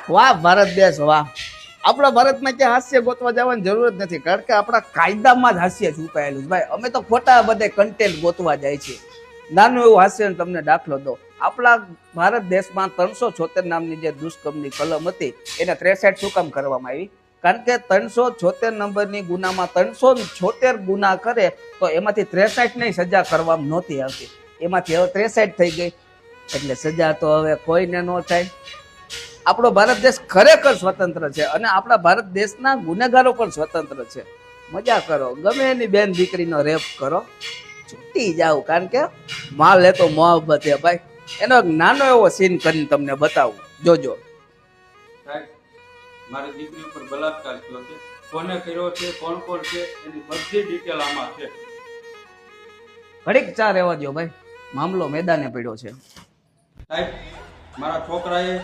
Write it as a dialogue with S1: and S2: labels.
S1: વાહ ભારત દેશ વાહ. આપણા ભારતમાં ક્યાં હાસ્ય ગોતવા જવાની જરૂર જ નથી, કારણ કે આપણા કાયદામાં જ હાસ્ય છુપાયેલું છે ભાઈ. અમે તો ખોટા બધે કન્ટેન્ટ ગોતવા જાય છે. નાનું એવું હાસ્ય તમને દાખલો દો. આપણા ભારત દેશમાં 376 નામની જે દુષ્કર્મની કલમ હતી એને 63 શું કામ કરવામાં આવી? કારણ કે 376 નંબરની ગુનામાં 376 ગુના કરે તો એમાંથી 63 ની સજા કરવામાં નહોતી આવતી, એમાંથી હવે 63 થઈ ગઈ, એટલે સજા તો હવે કોઈને ન થાય. આપણો ભારત દેશ ખરેખર સ્વતંત્ર છે અને આપણા ભારત દેશના ગુનેગારો પણ સ્વતંત્ર છે. મજા કરો, ગમે એની બેન દીકરીનો રેપ કરો, છૂટી જાવ, કારણ કે માલ એ તો મોહબ્બત છે ભાઈ. એનો એક નાનો એવો સીન કરીને તમને બતાવું, જોજો.
S2: સાહેબ, મારી દીકરી ઉપર બલાત્કાર થયો છે, કોને કર્યો છે, કોણ કોણ છે, એની બધી ડિટેલ આમાં છે.
S1: ઘડીક ચા રહેવા દો ભાઈ, મામલો મેદાને પડ્યો છે.
S2: સાહેબ, મારા છોકરાએ